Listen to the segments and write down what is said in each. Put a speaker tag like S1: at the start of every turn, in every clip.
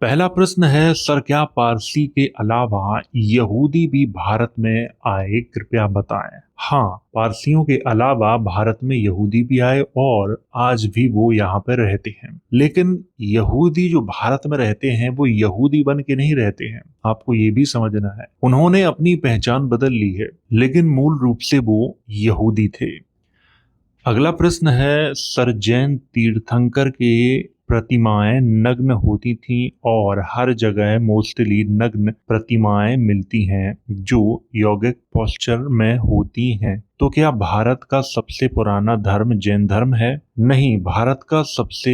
S1: पहला प्रश्न है, सर क्या पारसी के अलावा यहूदी भी भारत में आए? कृपया बताएं। हाँ, पारसियों के अलावा भारत में यहूदी भी आए और आज भी वो यहाँ पे रहते हैं। लेकिन यहूदी जो भारत में रहते हैं वो यहूदी बन के नहीं रहते हैं, आपको ये भी समझना है। उन्होंने अपनी पहचान बदल ली है, लेकिन मूल रूप से वो यहूदी थे। अगला प्रश्न है, सर जैन तीर्थंकर के प्रतिमाएं नग्न होती थीं और हर जगह मोस्टली नग्न प्रतिमाएं मिलती हैं जो यौगिक पोस्चर में होती हैं। तो क्या भारत का सबसे पुराना धर्म जैन धर्म है? नहीं, भारत का सबसे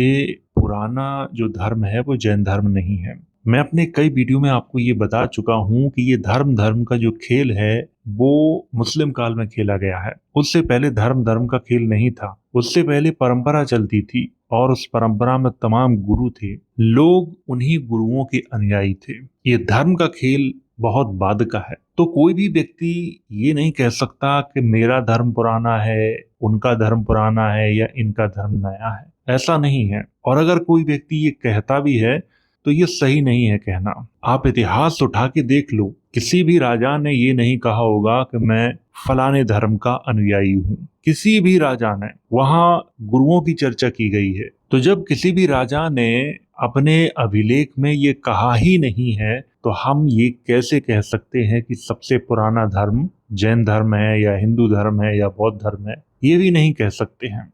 S1: पुराना जो धर्म है वो जैन धर्म नहीं है। मैं अपने कई वीडियो में आपको ये बता चुका हूँ कि ये धर्म धर्म का जो खेल है वो मुस्लिम काल में खेला गया है। उससे पहले धर्म धर्म का खेल नहीं था। उससे पहले परंपरा चलती थी और उस परंपरा में तमाम गुरु थे। लोग उन्हीं गुरुओं के अनुयायी थे। ये धर्म का खेल बहुत बाद का है। तो कोई भी व्यक्ति ये नहीं कह सकता कि मेरा धर्म पुराना है, उनका धर्म पुराना है या इनका धर्म नया है। ऐसा नहीं है। और अगर कोई व्यक्ति ये कहता भी है तो ये सही नहीं है कहना। आप इतिहास उठा के देख लो, किसी भी राजा ने ये नहीं कहा होगा कि मैं फलाने धर्म का अनुयायी हूँ। किसी भी राजा ने, वहां गुरुओं की चर्चा की गई है। तो जब किसी भी राजा ने अपने अभिलेख में ये कहा ही नहीं है तो हम ये कैसे कह सकते हैं कि सबसे पुराना धर्म जैन धर्म है या हिंदू धर्म है या बौद्ध धर्म है? ये भी नहीं कह सकते हैं।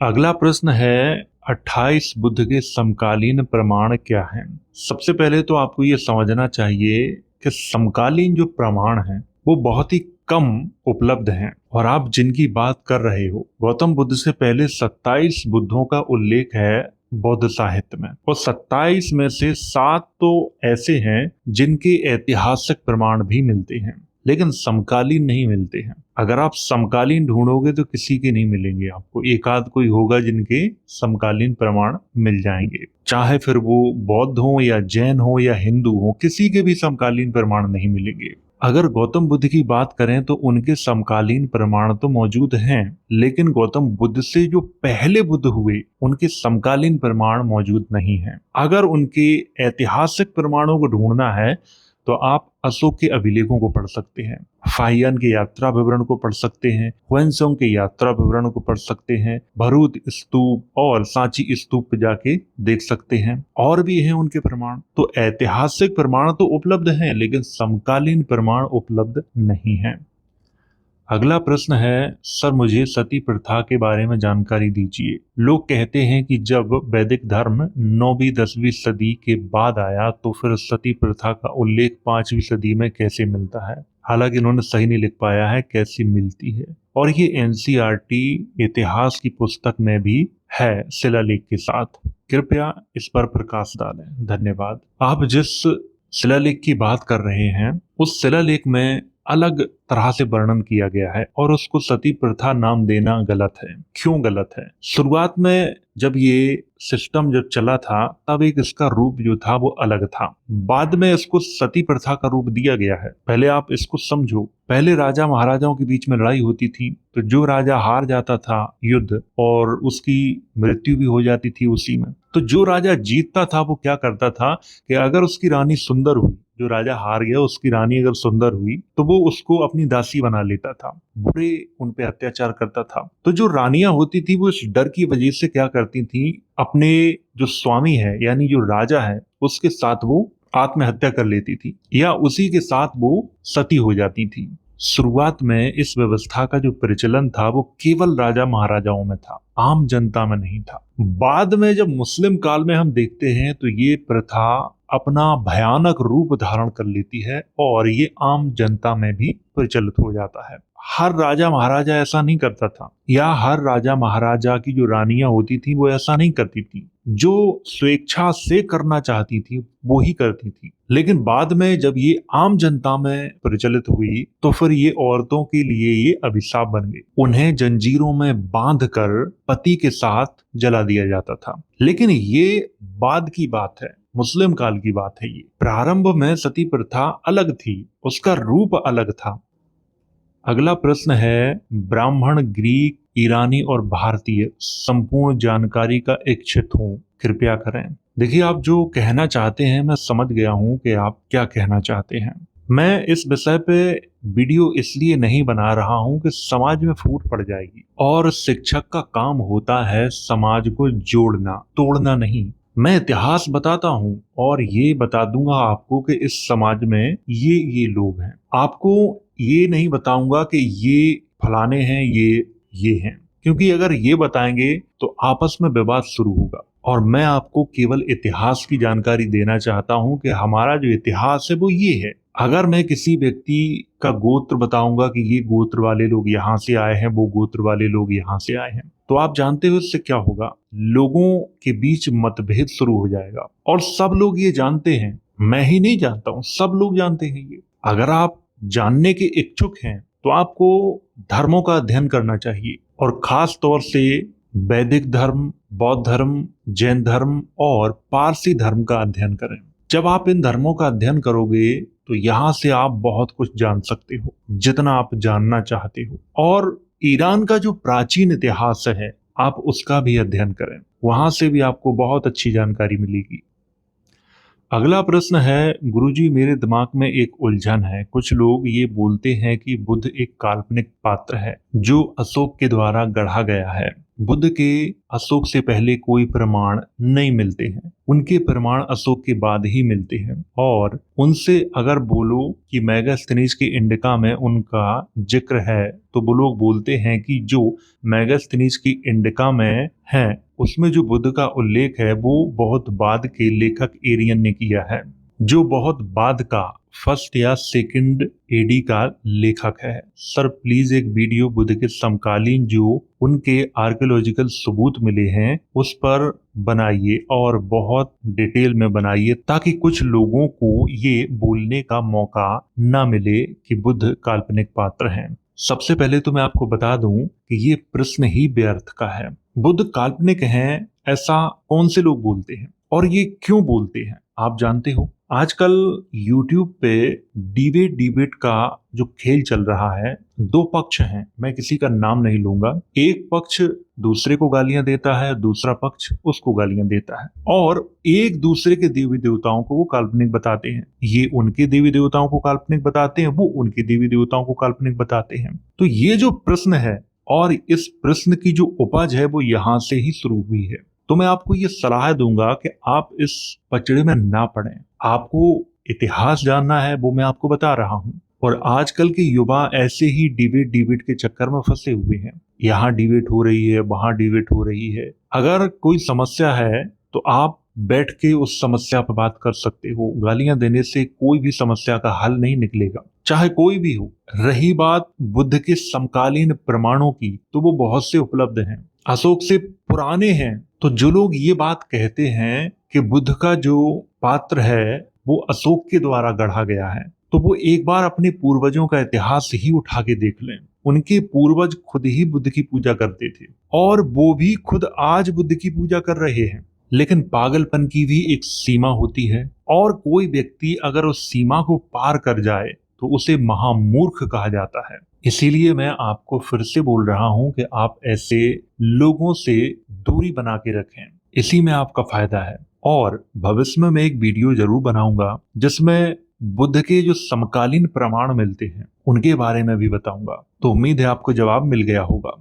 S1: अगला प्रश्न है, 28 बुद्ध के समकालीन प्रमाण क्या हैं? सबसे पहले तो आपको ये समझना चाहिए कि समकालीन जो प्रमाण हैं वो बहुत ही कम उपलब्ध हैं। और आप जिनकी बात कर रहे हो, गौतम बुद्ध से पहले 27 बुद्धों का उल्लेख है बौद्ध साहित्य में, और 27 में से 7 तो ऐसे हैं जिनके ऐतिहासिक प्रमाण भी मिलते हैं, लेकिन समकालीन नहीं मिलते हैं। अगर आप समकालीन ढूंढोगे तो किसी के नहीं मिलेंगे, आपको एक आध कोई होगा जिनके समकालीन प्रमाण मिल जाएंगे। चाहे फिर वो बौद्ध हो या जैन हो या हिंदू हो, किसी के भी समकालीन प्रमाण नहीं मिलेंगे। अगर गौतम बुद्ध की बात करें तो उनके समकालीन प्रमाण तो मौजूद हैं, लेकिन गौतम बुद्ध से जो पहले बुद्ध हुए उनके समकालीन प्रमाण मौजूद नहीं हैं। अगर उनके ऐतिहासिक प्रमाणों को ढूंढना है तो आप अशोक के अभिलेखों को पढ़ सकते हैं, फाहियान के यात्रा विवरण को पढ़ सकते हैं, हुएनसोंग के यात्रा विवरण को पढ़ सकते हैं, भरूच स्तूप और सांची स्तूप पे जाके देख सकते हैं। और भी हैं उनके प्रमाण। तो ऐतिहासिक प्रमाण तो उपलब्ध हैं, लेकिन समकालीन प्रमाण उपलब्ध नहीं है। अगला प्रश्न है, सर मुझे सती प्रथा के बारे में जानकारी दीजिए। लोग कहते हैं कि जब वैदिक धर्म 9वीं 10वीं सदी के बाद आया तो फिर सती प्रथा का उल्लेख 5वीं सदी में कैसे मिलता है? हालांकि इन्होंने सही नहीं लिख पाया है कैसी मिलती है, और ये एनसीईआरटी इतिहास की पुस्तक में भी है शिलालेख के साथ। कृपया इस पर प्रकाश डालें, धन्यवाद। आप जिस शिलालेख की बात कर रहे हैं उस शिलालेख में अलग तरह से वर्णन किया गया है और उसको सती प्रथा नाम देना गलत है। क्यों गलत है? शुरुआत में जब ये सिस्टम जब चला था तब एक इसका रूप जो था वो अलग था। बाद में इसको सती प्रथा का रूप दिया गया है। पहले आप इसको समझो। पहले राजा महाराजाओं के बीच में लड़ाई होती थी तो जो राजा हार जाता था युद्ध और उसकी मृत्यु भी हो जाती थी उसी में, तो जो राजा जीतता था वो क्या करता था कि अगर उसकी रानी सुंदर हुई, जो राजा हार गया उसकी रानी अगर सुंदर हुई तो वो उसको अपनी दासी बना लेता था, बुरे उन पे अत्याचार करता था। तो जो रानियां होती थी वो इस डर की वजह से क्या करती थी, अपने जो स्वामी है यानी जो राजा है उसके साथ वो आत्महत्या कर लेती थी या उसी के साथ वो सती हो जाती थी। शुरुआत में इस व्यवस्था का जो प्रचलन था वो केवल राजा महाराजाओं में था, आम जनता में नहीं था। बाद में जब मुस्लिम काल में हम देखते हैं तो ये प्रथा अपना भयानक रूप धारण कर लेती है और ये आम जनता में भी प्रचलित हो जाता है। हर राजा महाराजा ऐसा नहीं करता था, या हर राजा महाराजा की जो रानियां होती थी वो ऐसा नहीं करती थी। जो स्वेच्छा से करना चाहती थी वो ही करती थी। लेकिन बाद में जब ये आम जनता में प्रचलित हुई तो फिर ये औरतों के लिए ये अभिशाप बन गई। उन्हें जंजीरों में बांधकर पति के साथ जला दिया जाता था। लेकिन ये बाद की बात है, मुस्लिम काल की बात है। ये प्रारंभ में सती प्रथा अलग थी, उसका रूप अलग था। अगला प्रश्न है, ब्राह्मण, ग्रीक, ईरानी और भारतीय संपूर्ण जानकारी का इच्छुक हूँ, कृपया करें। देखिए, आप जो कहना चाहते हैं मैं समझ गया हूं कि आप क्या कहना चाहते हैं। मैं इस विषय पे वीडियो इसलिए नहीं बना रहा हूं कि समाज में फूट पड़ जाएगी, और शिक्षक का काम होता है समाज को जोड़ना, तोड़ना नहीं। मैं इतिहास बताता हूं और ये बता दूंगा आपको कि इस समाज में ये लोग हैं। आपको ये नहीं बताऊंगा कि ये फलाने हैं, ये हैं, क्योंकि अगर ये बताएंगे तो आपस में विवाद शुरू होगा। और मैं आपको केवल इतिहास की जानकारी देना चाहता हूं कि हमारा जो इतिहास है वो ये है। अगर मैं किसी व्यक्ति का गोत्र बताऊंगा कि ये गोत्र वाले लोग यहाँ से आए हैं, वो गोत्र वाले लोग यहाँ से आए हैं, तो आप जानते हो इससे क्या होगा? लोगों के बीच मतभेद शुरू हो जाएगा। और सब लोग ये जानते हैं, मैं ही नहीं जानता हूं, सब लोग जानते हैं ये। अगर आप जानने के इच्छुक हैं तो आपको धर्मों का अध्ययन करना चाहिए, और खास तौर से वैदिक धर्म, बौद्ध धर्म, जैन धर्म और पारसी धर्म का अध्ययन करें। जब आप इन धर्मों का अध्ययन करोगे तो यहां से आप बहुत कुछ जान सकते हो, जितना आप जानना चाहते हो। और ईरान का जो प्राचीन इतिहास है, आप उसका भी अध्ययन करें, वहां से भी आपको बहुत अच्छी जानकारी मिलेगी। अगला प्रश्न है, गुरुजी मेरे दिमाग में एक उलझन है। कुछ लोग ये बोलते हैं कि बुद्ध एक काल्पनिक पात्र है जो अशोक के द्वारा गढ़ा गया है। बुद्ध के अशोक से पहले कोई प्रमाण नहीं मिलते हैं, उनके प्रमाण अशोक के बाद ही मिलते हैं। और उनसे अगर बोलो कि मेगास्थनीज के इंडिका में उनका जिक्र है, तो वो लोग बोलते हैं कि जो मेगास्थनीज की इंडिका में है उसमें जो बुद्ध का उल्लेख है वो बहुत बाद के लेखक एरियन ने किया है, जो बहुत बाद का फर्स्ट या सेकंड एडी का लेखक है। सर प्लीज एक वीडियो बुद्ध के समकालीन जो उनके आर्कियोलॉजिकल सबूत मिले हैं उस पर बनाइए, और बहुत डिटेल में बनाइए, ताकि कुछ लोगों को ये बोलने का मौका ना मिले कि बुद्ध काल्पनिक पात्र हैं। सबसे पहले तो मैं आपको बता दूं कि ये प्रश्न ही व्यर्थ का है। बुद्ध काल्पनिक हैं ऐसा कौन से लोग बोलते हैं, और ये क्यों बोलते हैं, आप जानते हो? आजकल YouTube पे डिबेट का जो खेल चल रहा है, दो पक्ष हैं, मैं किसी का नाम नहीं लूंगा। एक पक्ष दूसरे को गालियां देता है, दूसरा पक्ष उसको गालियां देता है, और एक दूसरे के देवी देवताओं को वो काल्पनिक बताते हैं। ये उनके देवी देवताओं को काल्पनिक बताते हैं, वो उनके देवी देवताओं को काल्पनिक बताते हैं। तो ये जो प्रश्न है, और इस प्रश्न की जो उपज है, वो यहां से ही शुरू हुई है। तो मैं आपको ये सलाह दूंगा कि आप इस पचड़े में ना पड़ें। आपको इतिहास जानना है, वो मैं आपको बता रहा हूं। और आजकल के युवा ऐसे ही डिबेट के चक्कर में फंसे हुए हैं। यहाँ डिबेट हो रही है, वहां डिबेट हो रही है। अगर कोई समस्या है तो आप बैठ के उस समस्या पर बात कर सकते हो। गालियां देने से कोई भी समस्या का हल नहीं निकलेगा, चाहे कोई भी हो। रही बात बुद्ध के समकालीन प्रमाणों की, तो वो बहुत से उपलब्ध हैं, अशोक से पुराने हैं। तो जो लोग ये बात कहते हैं कि बुद्ध का जो पात्र है वो अशोक के द्वारा गढ़ा गया है, तो वो एक बार अपने पूर्वजों का इतिहास ही उठा के देख लें। उनके पूर्वज खुद ही बुद्ध की पूजा करते थे, और वो भी खुद आज बुद्ध की पूजा कर रहे हैं। लेकिन पागलपन की भी एक सीमा होती है, और कोई व्यक्ति अगर उस सीमा को पार कर जाए तो उसे महामूर्ख कहा जाता है। इसीलिए मैं आपको फिर से बोल रहा हूं कि आप ऐसे लोगों से दूरी बना के रखें, इसी में आपका फायदा है। और भविष्य में मैं एक वीडियो जरूर बनाऊंगा जिसमें बुद्ध के जो समकालीन प्रमाण मिलते हैं उनके बारे में भी बताऊंगा। तो उम्मीद है आपको जवाब मिल गया होगा।